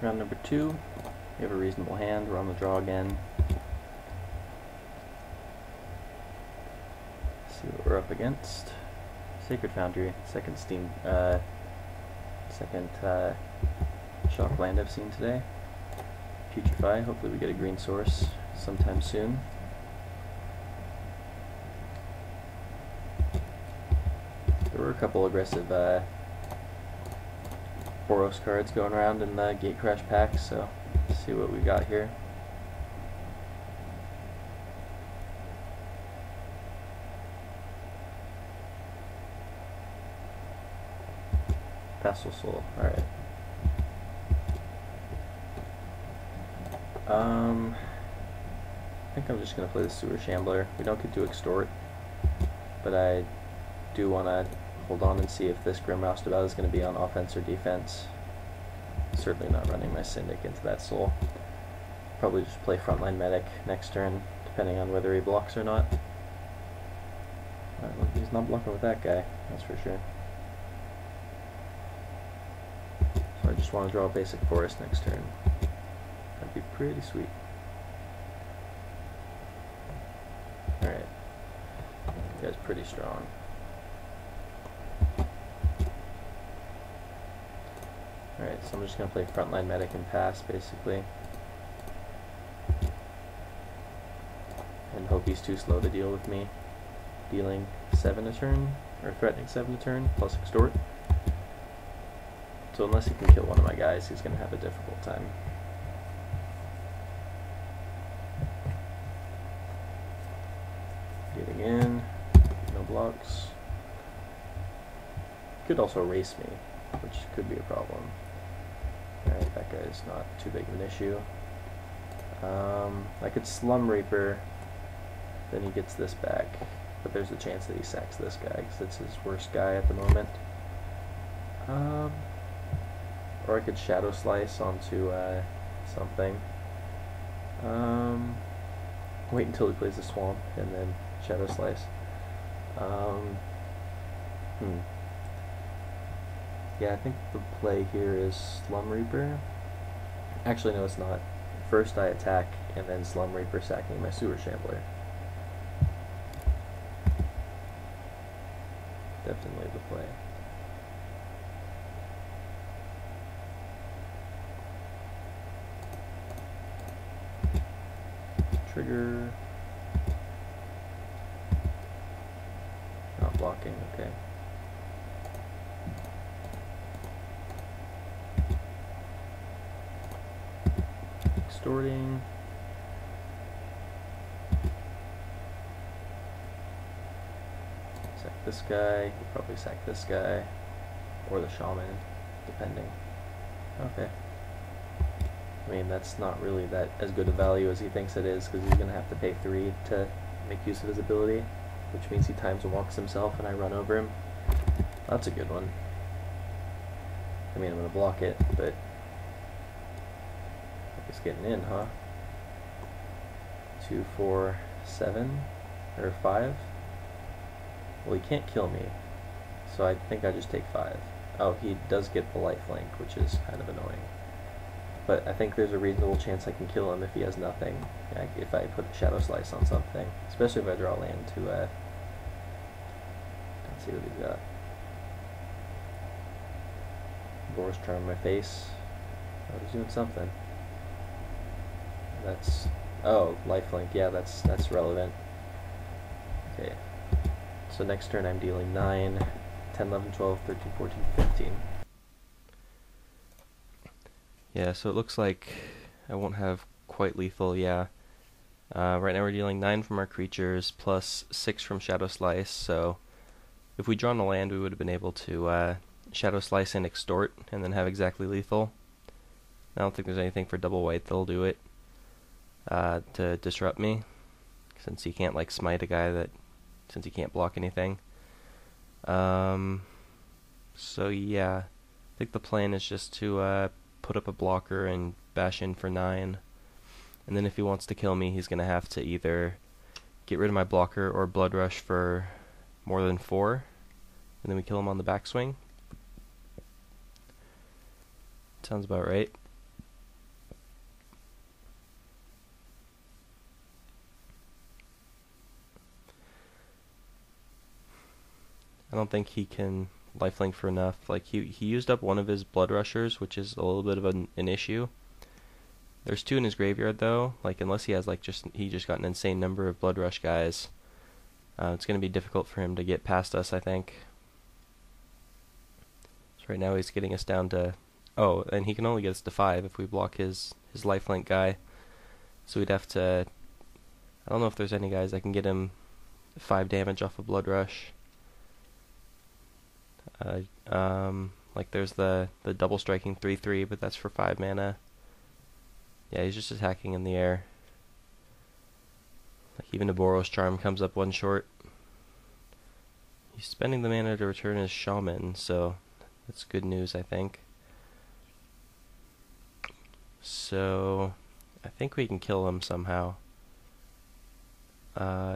Round number 2. We have a reasonable hand. We're on the draw again. See what we're up against. Sacred Foundry, second shock land I've seen today. Putrefy, hopefully we get a green source sometime soon. There were a couple aggressive Boros cards going around in the Gate Crash pack, so let's see what we got here. Vassal Soul, alright. I think I'm just going to play the Sewer Shambler. We don't get to extort, but I do want to hold on and see if this Grim Roustabout is going to be on offense or defense. Certainly not running my Syndic into that soul. Probably just play Frontline Medic next turn, depending on whether he blocks or not. Well, he's not blocking with that guy, that's for sure. So I just want to draw a basic forest next turn. That'd be pretty sweet. Alright. You guys pretty strong. Alright, so I'm just going to play Frontline Medic and pass, basically. And hope he's too slow to deal with me. Dealing 7 a turn, or threatening 7 a turn, plus extort. So unless he can kill one of my guys, he's going to have a difficult time. Getting in, no blocks. Could also race me, which could be a problem. Alright, that guy's not too big of an issue. I could Slum Reaper, then he gets this back, but there's a chance that he sacks this guy, because it's his worst guy at the moment. Or I could Shadow Slice onto something. Wait until he plays the Swamp, and then Shadow Slice. Yeah, I think the play here is Slum Reaper. Actually, no, it's not. First I attack, and then Slum Reaper sacking my Sewer Shambler. Definitely the play. Trigger. Not blocking, okay. Extorting. Sack this guy, he'll probably sack this guy, or the Shaman, depending. Okay. I mean, that's not really that as good a value as he thinks it is, because he's going to have to pay 3 to make use of his ability, which means he times walks himself and I run over him. That's a good one. I mean, I'm going to block it, but he's getting in, huh? 2, 4, 7, or 5. Well, he can't kill me, so I think I just take 5. Oh, he does get the lifelink, which is kind of annoying. But I think there's a reasonable chance I can kill him if he has nothing, like if I put a Shadow Slice on something. Especially if I draw land to, let's see what he's got. Boros Charm in my face. Oh, he's doing something. That's, oh, lifelink, yeah, that's relevant. Okay, so next turn I'm dealing 9, 10, 11, 12, 13, 14, 15. Yeah, so it looks like I won't have quite lethal, yeah. Right now we're dealing 9 from our creatures, plus 6 from Shadow Slice, so if we'd drawn a land we would have been able to Shadow Slice and extort, and then have exactly lethal. I don't think there's anything for double white that'll do it, to disrupt me, since he can't like smite a guy since he can't block anything. So yeah, I think the plan is just to put up a blocker and bash in for 9, and then if he wants to kill me he's gonna have to either get rid of my blocker or Blood Rush for more than 4, and then we kill him on the backswing. Sounds about right. don't think he can lifelink for enough. Like he used up one of his blood rushers, which is a little bit of an issue. There's 2 in his graveyard though. Like unless he has like he just got an insane number of blood rush guys, it's gonna be difficult for him to get past us, I think. So right now he's getting us down to, oh, and he can only get us to 5 if we block his lifelink guy. So we'd have to, I don't know if there's any guys that can get him 5 damage off a blood rush. Like there's the double striking 3/3, but that's for 5 mana. Yeah, he's just attacking in the air. Like even a Boros Charm comes up 1 short. He's spending the mana to return his Shaman, so that's good news, I think. So I think we can kill him somehow.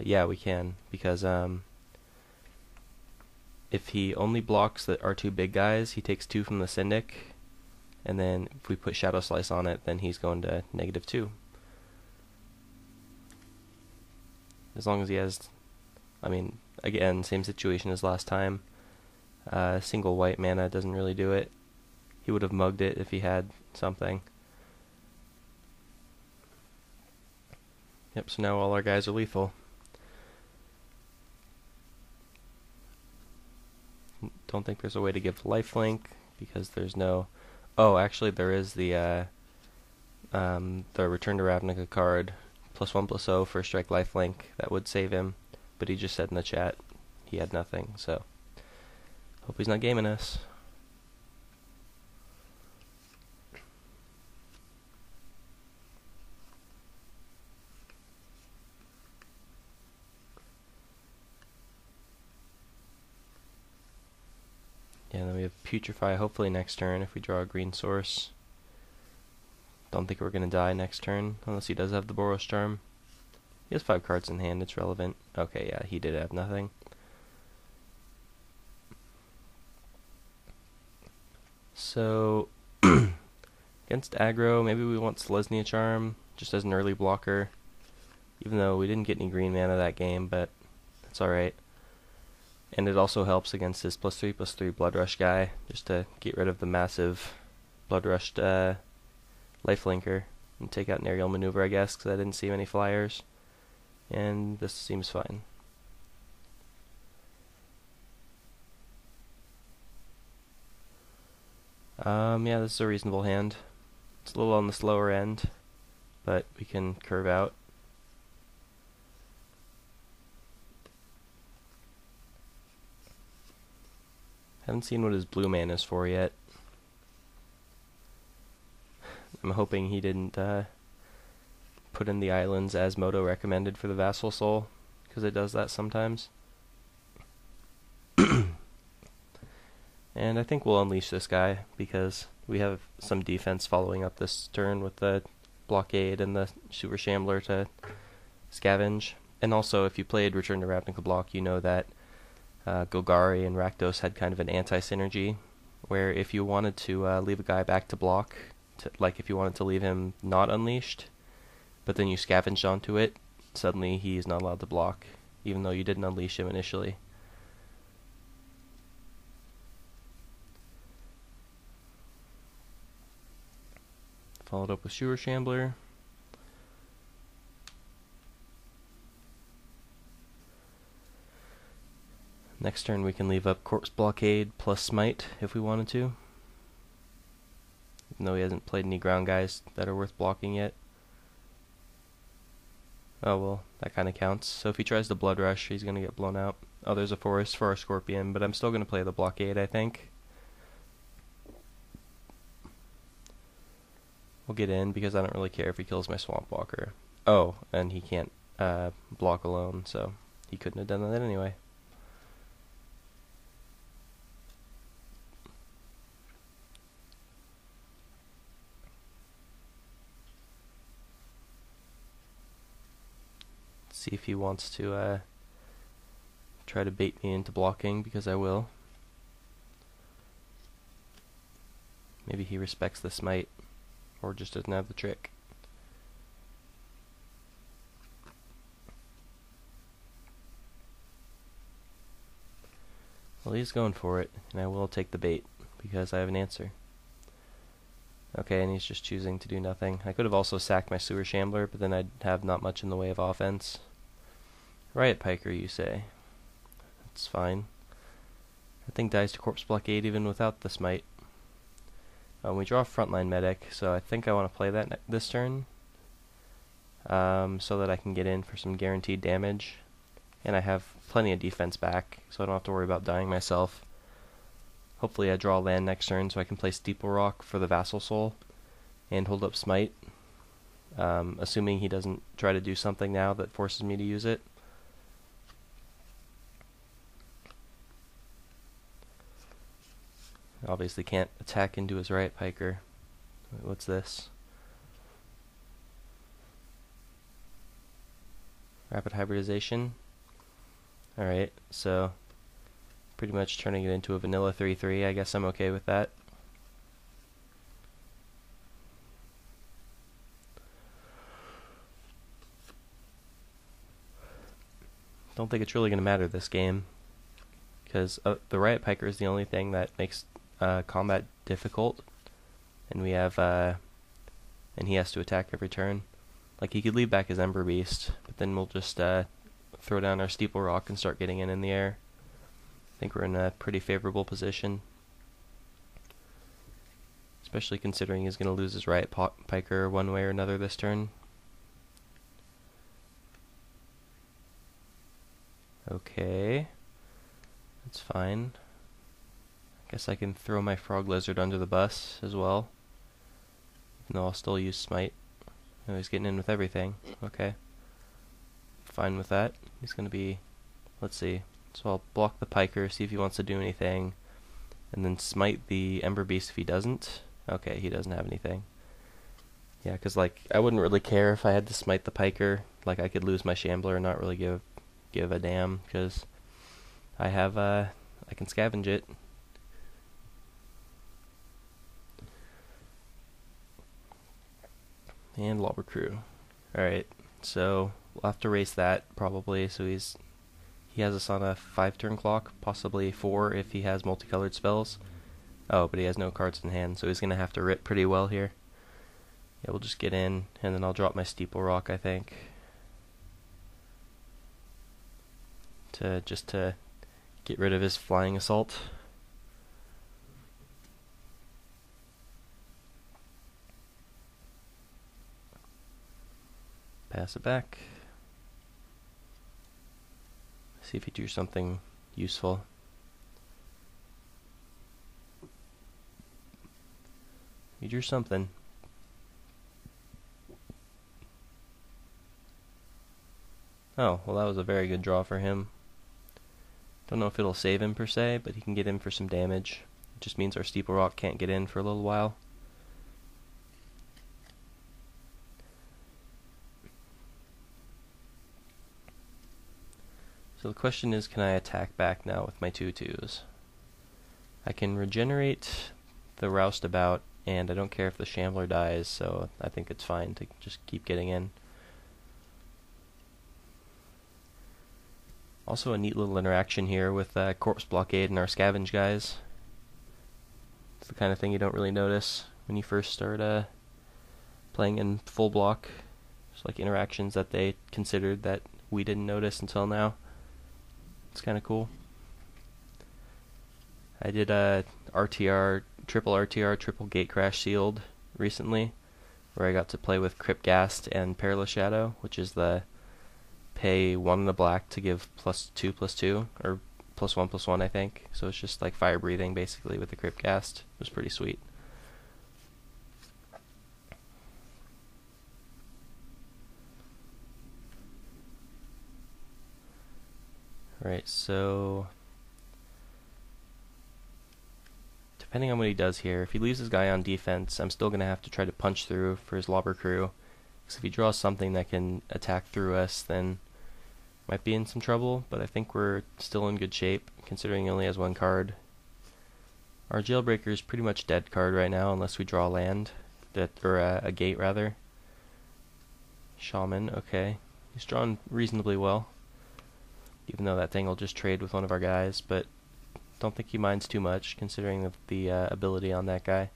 Yeah, we can, because if he only blocks our 2 big guys, he takes 2 from the Syndic, and then if we put Shadow Slice on it, then he's going to -2. As long as he has, I mean, again, same situation as last time. Single white mana doesn't really do it. He would have mugged it if he had something. Yep, so now all our guys are lethal. Don't think there's a way to give lifelink because there's no... Oh, actually there is the Return to Ravnica card, +1/+0 for strike lifelink. That would save him, but he just said in the chat he had nothing, so hope he's not gaming us. Yeah, and then we have Putrefy hopefully next turn if we draw a green source. Don't think we're going to die next turn, unless he does have the Boros Charm. He has 5 cards in hand, it's relevant. Okay, yeah, he did have nothing. So, against aggro, maybe we want Selesnya Charm, just as an early blocker. Even though we didn't get any green mana that game, but it's alright. And it also helps against his +3/+3 Blood Rush guy, just to get rid of the massive Blood Rushed lifelinker and take out an aerial maneuver, I guess, because I didn't see many flyers. And this seems fine. Yeah, this is a reasonable hand. It's a little on the slower end, but we can curve out. Haven't seen what his blue mana is for yet. I'm hoping he didn't put in the islands as Moto recommended for the Vassal Soul, because it does that sometimes. And I think we'll unleash this guy, because we have some defense following up this turn with the Blockade and the Super Shambler to scavenge. And also, if you played Return to Ravnica block, you know that Golgari and Rakdos had kind of an anti-synergy, where if you wanted to leave a guy back to block, like if you wanted to leave him not unleashed, but then you scavenged onto it, suddenly he's not allowed to block, even though you didn't unleash him initially. Followed up with Super Shambler. Next turn we can leave up Corpse Blockade plus Smite if we wanted to. Even though he hasn't played any ground guys that are worth blocking yet. Oh well, that kind of counts. So if he tries the Blood Rush, he's going to get blown out. Oh, there's a Forest for our Scorpion, but I'm still going to play the Blockade, I think. We'll get in because I don't really care if he kills my Swamp Walker. Oh, and he can't block alone, so he couldn't have done that anyway. See if he wants to try to bait me into blocking, because I will. Maybe he respects the Smite, or just doesn't have the trick. Well, he's going for it, and I will take the bait, because I have an answer. Okay, and he's just choosing to do nothing. I could have also sacked my Sewer Shambler, but then I'd have not much in the way of offense. Riot Piker, you say? That's fine. That thing dies to Corpse Blockade even without the Smite. We draw a Frontline Medic, so I think I want to play that this turn, so that I can get in for some guaranteed damage. And I have plenty of defense back, so I don't have to worry about dying myself. Hopefully I draw land next turn so I can play Steeple Rock for the Vassal Soul and hold up Smite, assuming he doesn't try to do something now that forces me to use it. Obviously can't attack into his Riot Piker. What's this? Rapid Hybridization. Alright, so pretty much turning it into a vanilla 3-3. I guess I'm okay with that. Don't think it's really going to matter this game, because the Riot Piker is the only thing that makes combat difficult, and we have and he has to attack every turn. Like, he could leave back his Ember Beast, but then we'll just throw down our Steeple Rock and start getting in the air. I think we're in a pretty favorable position, especially considering he's going to lose his Riot Piker one way or another this turn. Okay, that's fine. I guess I can throw my Frog Lizard under the bus as well, even though I'll still use Smite. Oh, he's getting in with everything. Okay, fine with that. He's going to be, let's see, so I'll block the Piker, see if he wants to do anything, and then Smite the Ember Beast if he doesn't. Okay, he doesn't have anything. Yeah, because, like, I wouldn't really care if I had to Smite the Piker. Like, I could lose my Shambler and not really give a damn, because I have, I can scavenge it. And Lobber Crew. Alright, so we'll have to race that, probably, so he has us on a 5-turn clock, possibly 4 if he has multicolored spells. Oh, but he has no cards in hand, so he's going to have to rip pretty well here. Yeah, we'll just get in, and then I'll drop my Steeple Rock, I think. Just to get rid of his Flying Assault. Pass it back. See if he drew something useful. He drew something. Oh, well, that was a very good draw for him. Don't know if it'll save him per se, but he can get in for some damage. It just means our Steeple Rock can't get in for a little while. So the question is, can I attack back now with my 2/2s? I can regenerate the Roustabout, and I don't care if the Shambler dies, so I think it's fine to just keep getting in. Also a neat little interaction here with Corpse Blockade and our Scavenge guys. It's the kind of thing you don't really notice when you first start playing in full block. It's like interactions that they considered that we didn't notice until now. It's kind of cool. I did a triple RTR, triple Gate Crash Sealed recently, where I got to play with Cryptghast and Perilous Shadow, which is the pay 1 in the black to give +2/+2, or +1/+1, I think. So it's just like fire breathing basically with the Cryptghast. It was pretty sweet. Right, so depending on what he does here, if he leaves his guy on defense, I'm still going to have to try to punch through for his Lobber Crew. Because if he draws something that can attack through us, then might be in some trouble, but I think we're still in good shape, considering he only has 1 card. Our Jailbreaker is pretty much dead card right now, unless we draw land, or a gate rather. Shaman, okay. He's drawn reasonably well, even though that thing will just trade with one of our guys, but Don't think he minds too much, considering the ability on that guy.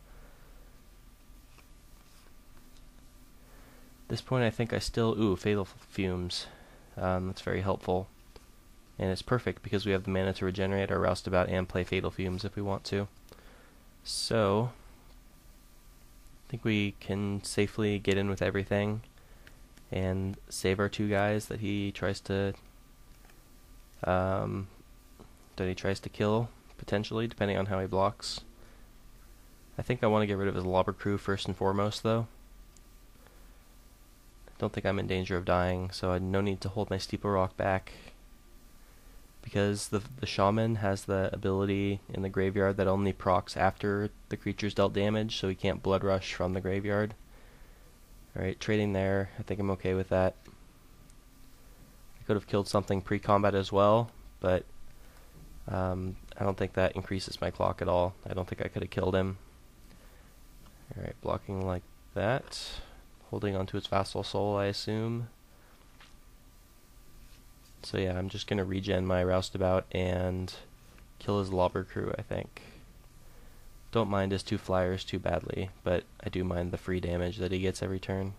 At this point, I think I still... Ooh, Fatal Fumes. That's very helpful. And it's perfect because we have the mana to regenerate our Roustabout and play Fatal Fumes if we want to. So, I think we can safely get in with everything and save our two guys that he tries to kill, potentially, depending on how he blocks. I think I want to get rid of his Lobber Crew first and foremost, though. Don't think I'm in danger of dying, so I had no need to hold my Steeple Rock back. Because the Shaman has the ability in the graveyard that only procs after the creature's dealt damage, so he can't Blood Rush from the graveyard. Alright, trading there. I think I'm okay with that. I could have killed something pre-combat as well, but I don't think that increases my clock at all. I don't think I could have killed him. Alright, blocking like that. Holding onto its Vassal Soul, I assume. So yeah, I'm just going to regen my Roustabout and kill his Lobber Crew, I think. Don't mind his 2 flyers too badly, but I do mind the free damage that he gets every turn.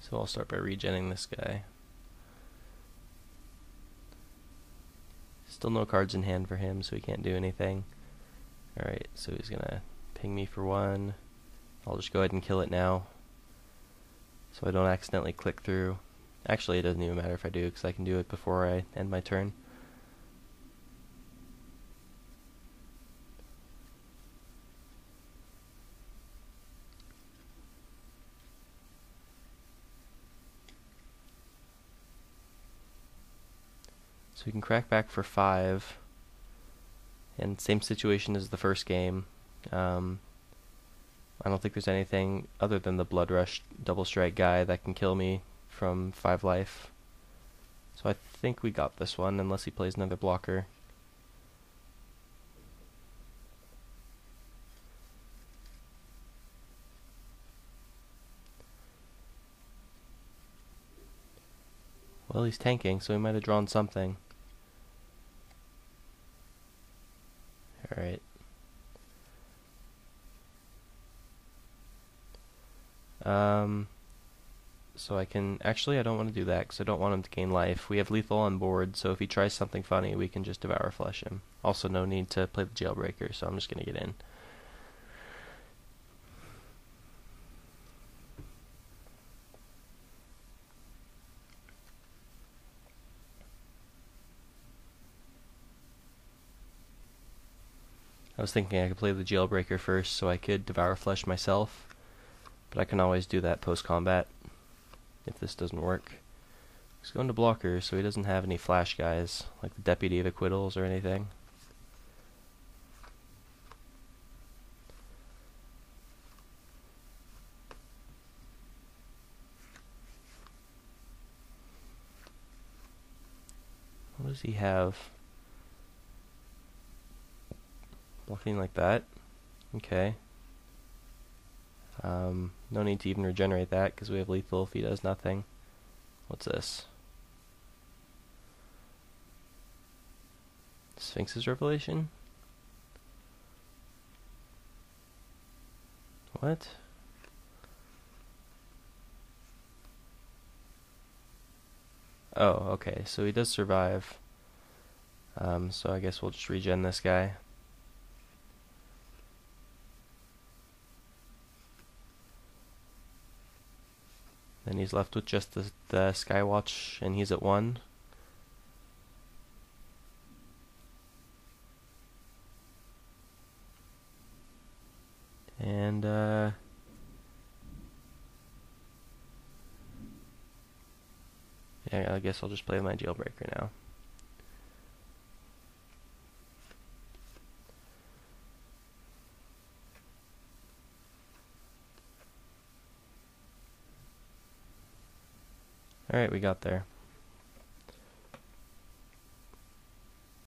So I'll start by regenning this guy. Still no cards in hand for him, so he can't do anything. Alright, so he's going to ping me for 1. I'll just go ahead and kill it now, so I don't accidentally click through. Actually, it doesn't even matter if I do, because I can do it before I end my turn. So we can crack back for 5, and same situation as the first game. I don't think there's anything other than the Blood Rush Double Strike guy that can kill me from 5 life. So I think we got this one, unless he plays another blocker. Well, he's tanking, so he might have drawn something. Alright. So I can... Actually, I don't want to do that, because I don't want him to gain life. We have lethal on board, so if he tries something funny, we can just Devour Flesh him. Also, no need to play the Jailbreaker, so I'm just going to get in. I was thinking I could play the Jailbreaker first, so I could Devour Flesh myself. But I can always do that post-combat, if this doesn't work. He's going to blocker, so he doesn't have any flash guys, like the Deputy of Acquittals or anything. What does he have? Blocking like that. Okay. No need to even regenerate that, because we have lethal if he does nothing. What's this? Sphinx's Revelation? What? Oh, okay, so he does survive. So I guess we'll just regen this guy. Then he's left with just the Skywatch, and he's at 1. And, yeah, I guess I'll just play my Jailbreaker now. Alright, we got there.